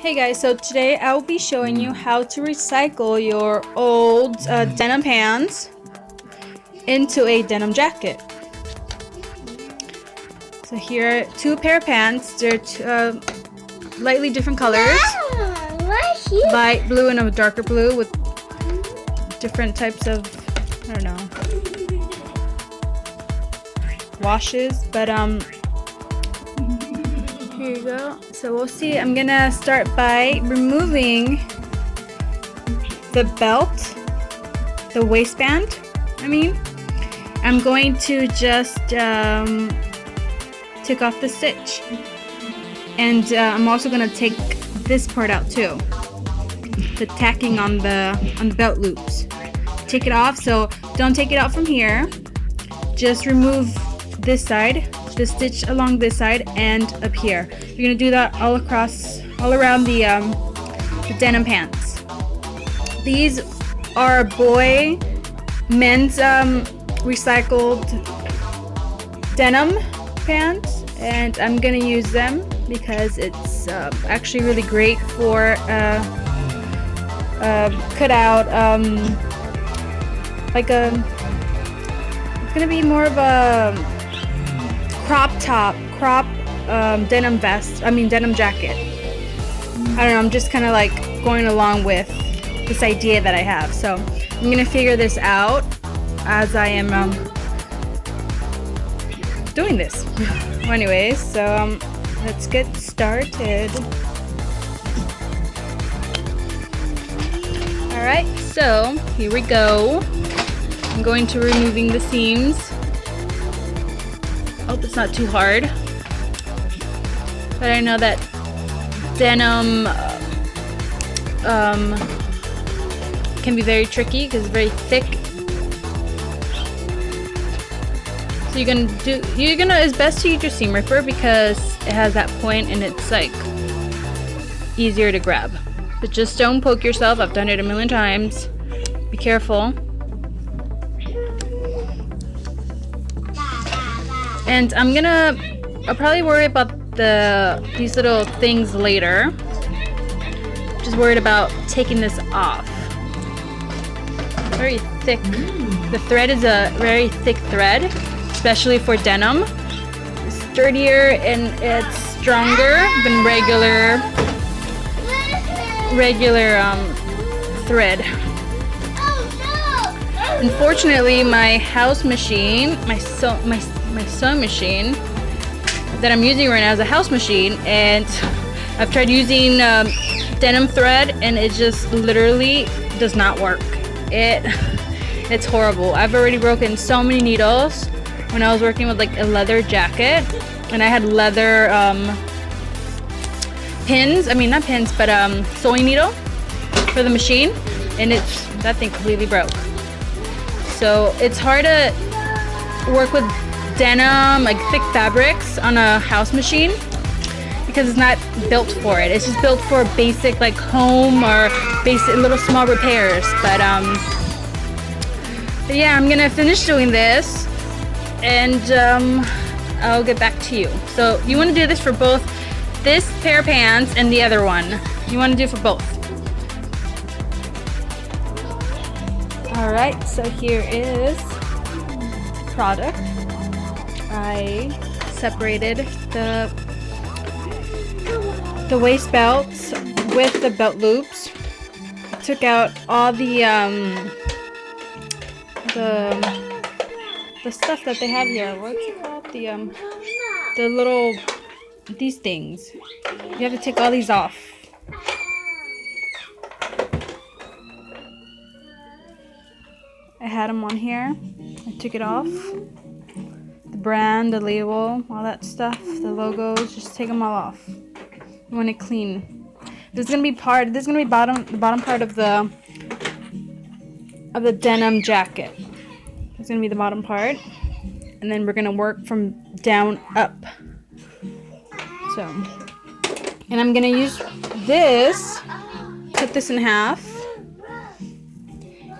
Hey guys, so today I will be showing you how to recycle your old denim pants into a denim jacket. So here are two pair of pants. They're lightly different colors. Light blue and a darker blue with different types of, I don't know, washes, but here you go. So we'll see. I'm gonna start by removing the belt, the waistband. I'm going to just take off the stitch, and I'm also gonna take this part out too, the tacking on the belt loops. Take it off. So don't take it out from here. Just remove this side, the stitch along this side and up here. You're gonna do that all around the denim pants. These are men's recycled denim pants, and I'm gonna use them because it's actually really great for cut out it's gonna be more of a crop denim denim jacket. I don't know, I'm just kind of like going along with this idea that I have. So I'm gonna figure this out as I am doing this. Well, anyways, so let's get started. Alright, so here we go. I'm going to removing the seams. Hope it's not too hard, but I know that denim can be very tricky because it's very thick. So it's best to use your seam ripper because it has that point and it's like easier to grab. But just don't poke yourself. I've done it a million times. Be careful. And I'll probably worry about these little things later. Just worried about taking this off. Very thick. The thread is a very thick thread, especially for denim. It's sturdier and it's stronger than regular thread. Unfortunately, my house machine, my sewing machine that I'm using right now is a house machine, and I've tried using denim thread and it just literally does not work. It's horrible. I've already broken so many needles when I was working with like a leather jacket, and I had leather pins, not pins, but sewing needle for the machine, and that thing completely broke. So it's hard to work with denim, like thick fabrics, on a house machine because it's not built for it. It's just built for basic like home or basic little small repairs. But yeah, I'm gonna finish doing this and I'll get back to you. So you want to do this for both this pair of pants and the other one. You want to do it for both. Alright, so here is product. I separated the waist belts with the belt loops. Took out all the stuff that they have here. What's it called? The little, these things. You have to take all these off. I had them on here. I took it off. The brand, the label, all that stuff, the logos, just take them all off. You want it clean. This is gonna be the bottom part of the denim jacket. It's gonna be the bottom part, and then we're gonna work from down up. So, and I'm gonna use this, cut this in half,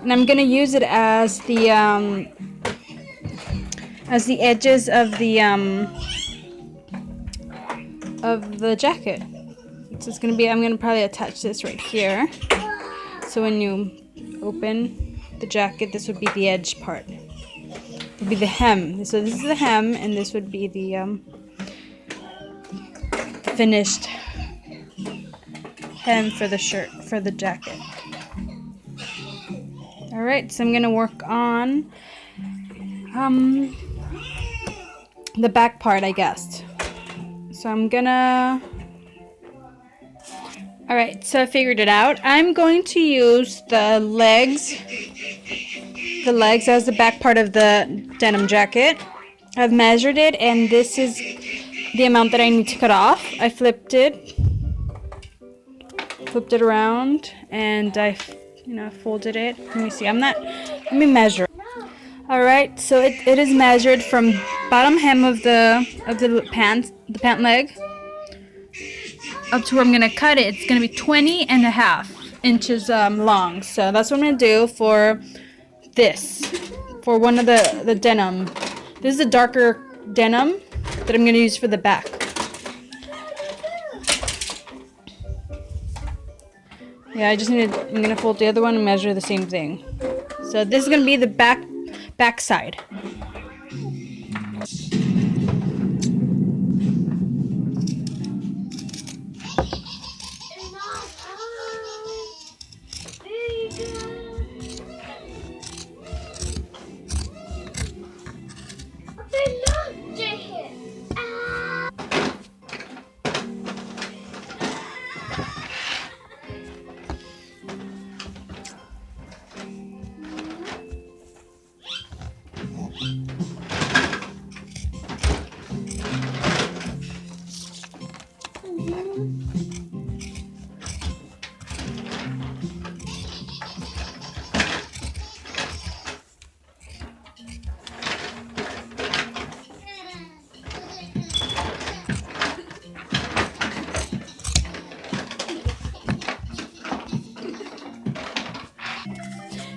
and I'm gonna use it as the edges of the jacket. So it's gonna be, I'm gonna probably attach this right here. So when you open the jacket, this would be the edge part. It would be the hem. So this is the hem, and this would be the finished hem for the shirt, for the jacket. Alright, so I'm gonna work on the back part, I guess. So I'm gonna... Alright, so I figured it out. I'm going to use the legs as the back part of the denim jacket. I've measured it, and this is the amount that I need to cut off. I flipped it around, and I folded it. Let me see, let me measure. Alright, so it is measured from bottom hem of the pant leg up to where I'm gonna cut it. It's gonna be 20.5 inches long. So that's what I'm gonna do for this, for one of the denim. This is a darker denim that I'm gonna use for the back. Yeah, I'm gonna fold the other one and measure the same thing. So this is gonna be the back side.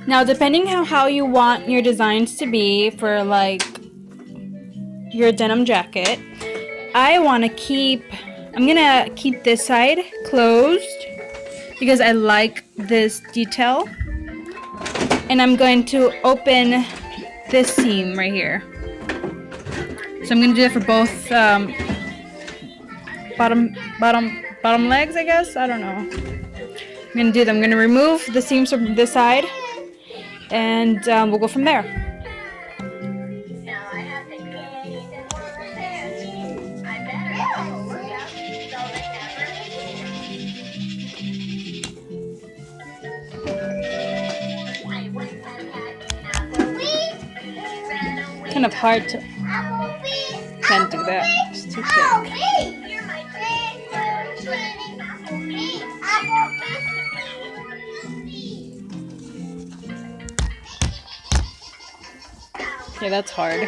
Now, depending on how you want your designs to be for like your denim jacket, I'm gonna keep this side closed because I like this detail, and I'm going to open this seam right here. So I'm gonna do that for both bottom legs, I guess. I don't know. I'm gonna remove the seams from this side, and we'll go from there. Kind of hard to, can't do that, it's too thick. Okay, that's hard.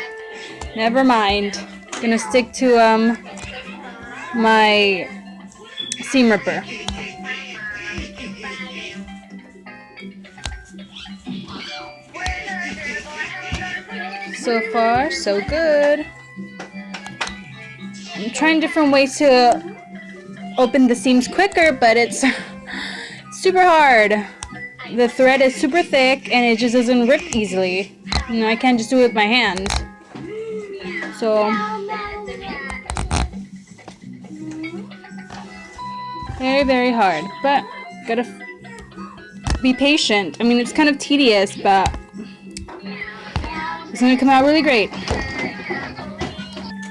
Never mind. Gonna stick to my seam ripper. So far, so good. I'm trying different ways to open the seams quicker, but it's super hard. The thread is super thick and it just doesn't rip easily. You know, I can't just do it with my hand. So, very, very hard, but gotta be patient. I mean, it's kind of tedious, but it's gonna come out really great.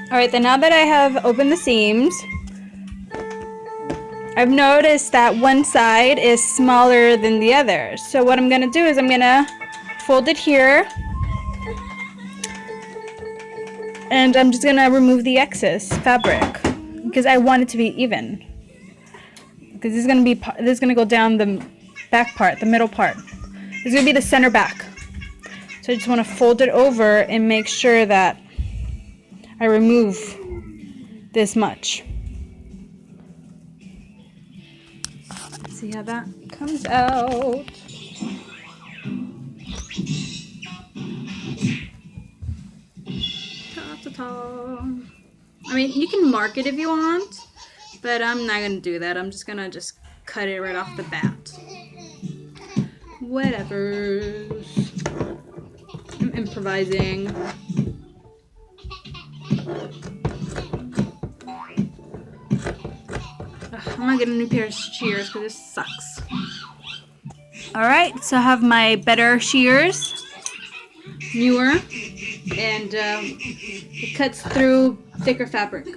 Alright, then now that I have opened the seams, I've noticed that one side is smaller than the other. So what I'm gonna do is I'm gonna fold it here, and I'm just gonna remove the excess fabric because I want it to be even. Because this is gonna go down the back part, the middle part. This is gonna be the center back. So I just want to fold it over and make sure that I remove this much. See how that comes out. Ta-ta-ta. I mean, you can mark it if you want, But I'm not gonna do that. I'm just gonna cut it right off the bat. Whatever. I'm improvising. I'm gonna get a new pair of shears because this sucks. Alright, so I have my better shears. Newer. And it cuts through thicker fabric.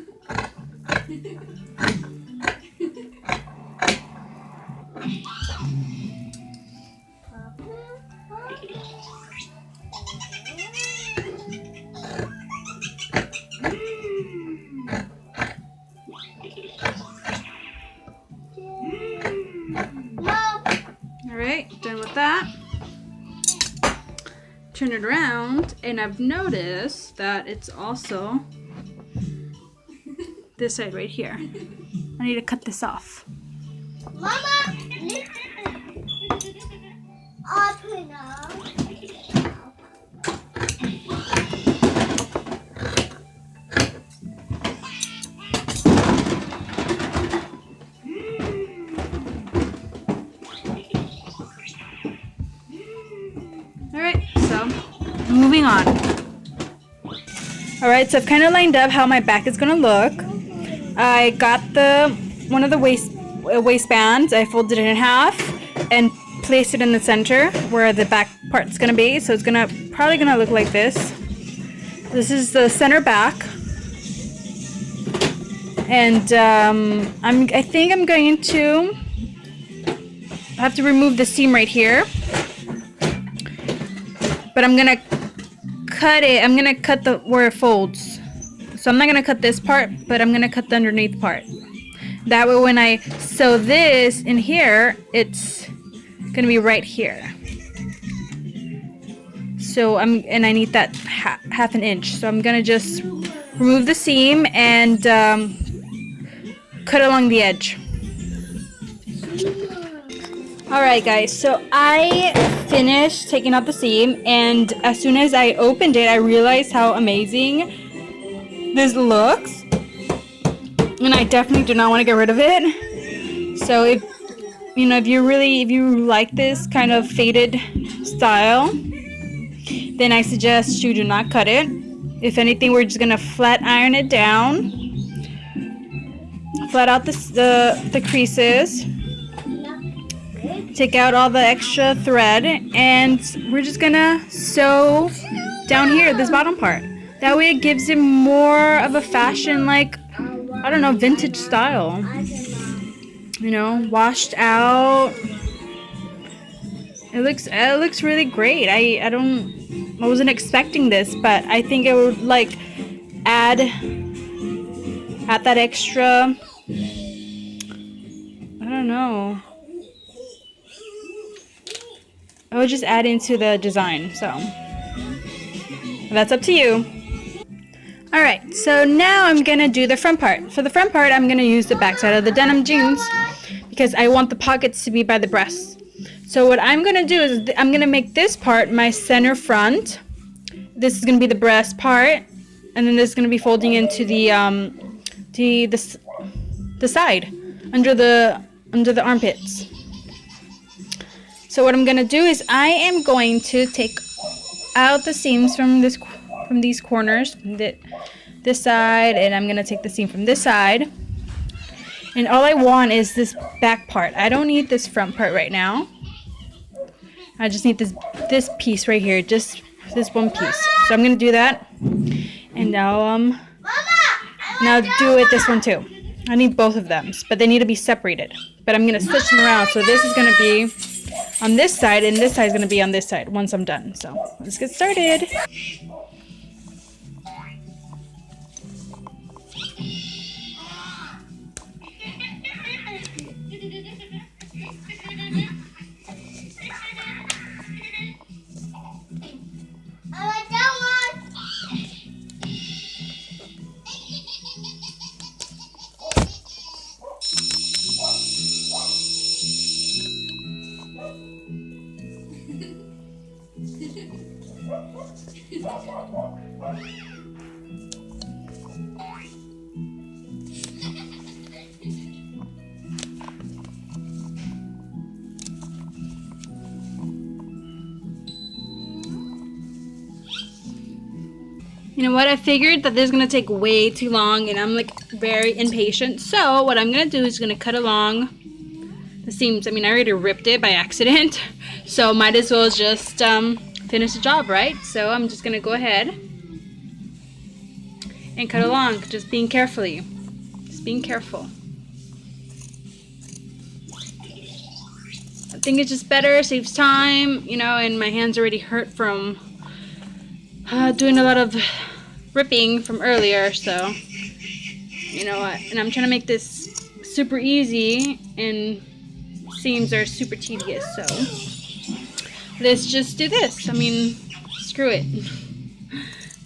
Alright, done with that. Turn it around, and I've noticed that it's also this side right here. I need to cut this off. Mama! Alright, so moving on. Alright, so I've kind of lined up how my back is going to look. I got one of the waistbands, I folded it in half and placed it in the center where the back part's going to be. So it's probably going to look like this. This is the center back. And I think I'm going to have to remove the seam right here. But I'm gonna cut it. I'm gonna cut where it folds. So I'm not gonna cut this part, but I'm gonna cut the underneath part. That way, when I sew this in here, it's gonna be right here. So I need that half an inch. So I'm gonna just remove the seam and cut along the edge. Alright guys, so I finished taking out the seam, and as soon as I opened it, I realized how amazing this looks, and I definitely do not want to get rid of it. So if you like this kind of faded style, then I suggest you do not cut it. If anything, we're just gonna flat iron it down, flat out the creases. Take out all the extra thread, and we're just gonna sew down here, this bottom part. That way it gives it more of a fashion, like, I don't know, vintage style. You know, washed out. It looks really great. I wasn't expecting this, but I think it would like add that extra, I don't know. I would just add into the design, so that's up to you. Alright, so now I'm gonna do the front part. For the front part, I'm gonna use the backside of the denim jeans because I want the pockets to be by the breasts. So what I'm gonna do is I'm gonna make this part my center front. This is gonna be the breast part, and then this is gonna be folding into the side under the armpits. So what I'm gonna do is I am going to take out the seams from these corners, this side, and I'm gonna take the seam from this side. And all I want is this back part. I don't need this front part right now. I just need this piece right here, just this one piece. So I'm gonna do that, and now do it this one too. I need both of them, but they need to be separated. But I'm gonna switch them around. So this is gonna be on this side, and this side is going to be on this side once I'm done. So let's get started. You know what? I figured that this is gonna take way too long, and I'm like very impatient. So what I'm gonna do is gonna cut along the seams. I mean, I already ripped it by accident, so might as well just finish the job, right? So I'm just gonna go ahead and cut along, just being carefully, just being careful. I think it's just better, saves time, you know, and my hands already hurt from doing a lot of ripping from earlier, so you know what, and I'm trying to make this super easy, and seams are super tedious, so let's just do this. I mean, screw it.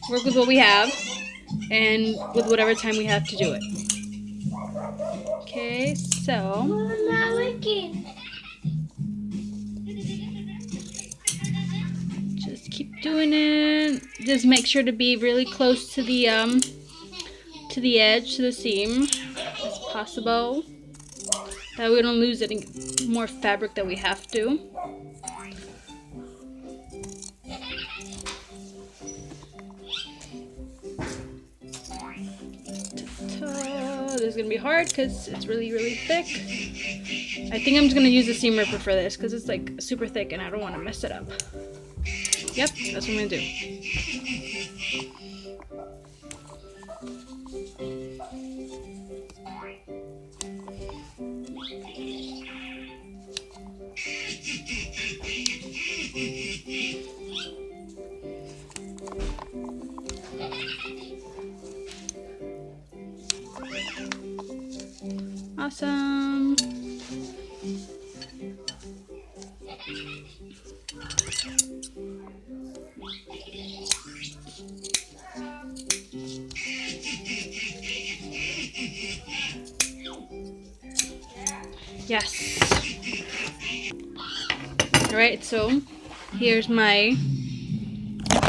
Work with what we have, and with whatever time we have to do it. Okay, so Not working. just keep doing it. Just make sure to be really close to the edge, to the seam as possible. That way we don't lose any more fabric that we have to. This is gonna be hard because it's really, really thick. I think I'm just gonna use a seam ripper for this because it's like super thick and I don't want to mess it up. Yep, that's what I'm gonna do. Awesome. Yes. All right, so here's my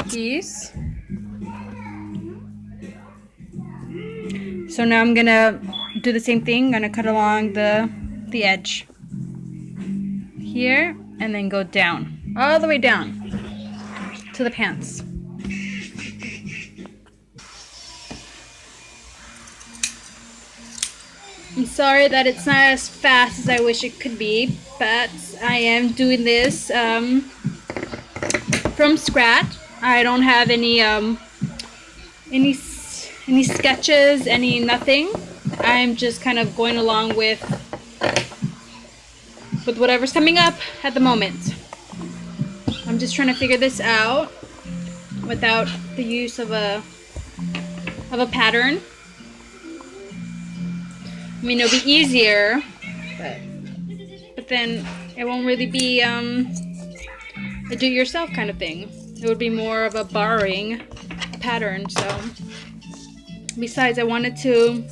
piece. So now I'm gonna do the same thing. I'm gonna cut along the edge here and then go down, all the way down to the pants. I'm sorry that it's not as fast as I wish it could be, but I am doing this from scratch. I don't have any sketches, any nothing. I'm just kind of going along with whatever's coming up at the moment. I'm just trying to figure this out without the use of a pattern. I mean, it'll be easier, but then it won't really be a do-it-yourself kind of thing. It would be more of a borrowing pattern. So besides, I wanted to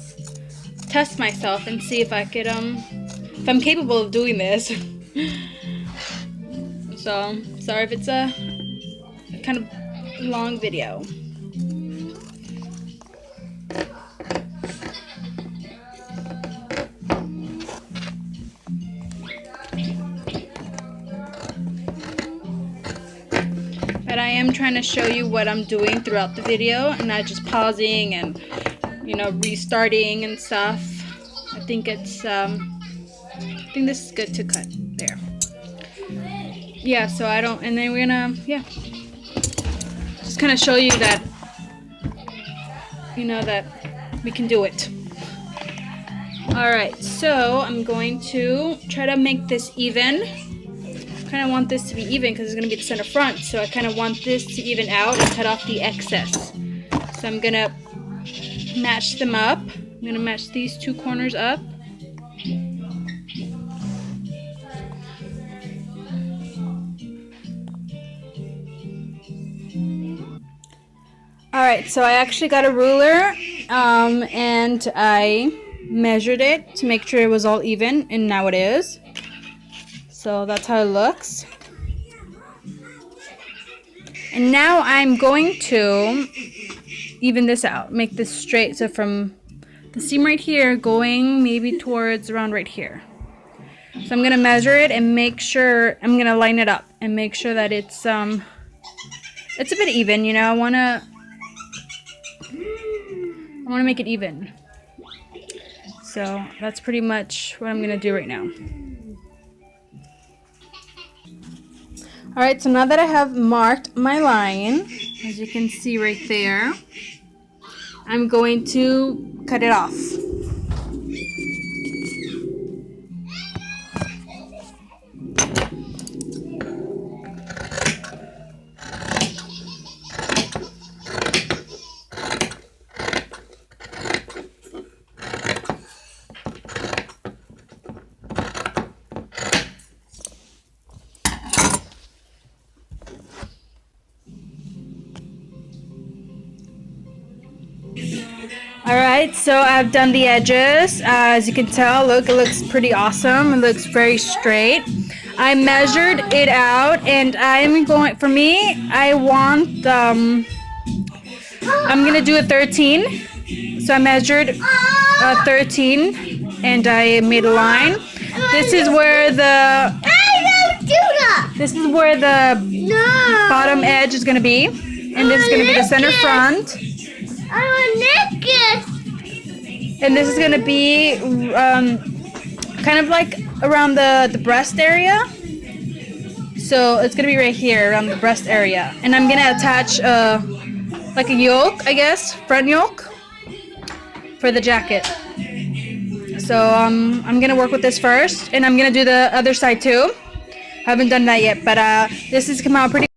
test myself and see if I could if I'm capable of doing this. So sorry if it's a kind of long video. But I am trying to show you what I'm doing throughout the video and not just pausing and, you know, restarting and stuff. I think it's I think this is good to cut there. Yeah, so I don't, and then we're gonna, yeah, just kind of show you that, you know, that we can do it. Alright, so I'm going to try to make this even. I kind of want this to be even because it's going to be the center front, so I kind of want this to even out and cut off the excess. So I'm going to match them up. I'm going to match these two corners up. Alright, so I actually got a ruler and I measured it to make sure it was all even, and now it is. So that's how it looks. And now I'm going to even this out, make this straight. So from the seam right here going maybe towards around right here. So I'm going to measure it and make sure, I'm going to line it up and make sure that it's a bit even, you know. I want to I want to make it even. So that's pretty much what I'm gonna do right now. Alright, so now that I have marked my line, as you can see right there, I'm going to cut it off. Alright, so I've done the edges. As you can tell, look, it looks pretty awesome. It looks very straight. I measured it out, and I'm going, for me, I want, I'm gonna do a 13. So I measured 13, and I made a line. This is where the, this is where the bottom edge is gonna be, and this is gonna be the center front. And this is gonna be kind of like around the breast area. So it's gonna be right here around the breast area. And I'm gonna attach like a yoke, I guess, front yoke for the jacket. So I'm gonna work with this first, and I'm gonna do the other side too. I haven't done that yet, but this has come out pretty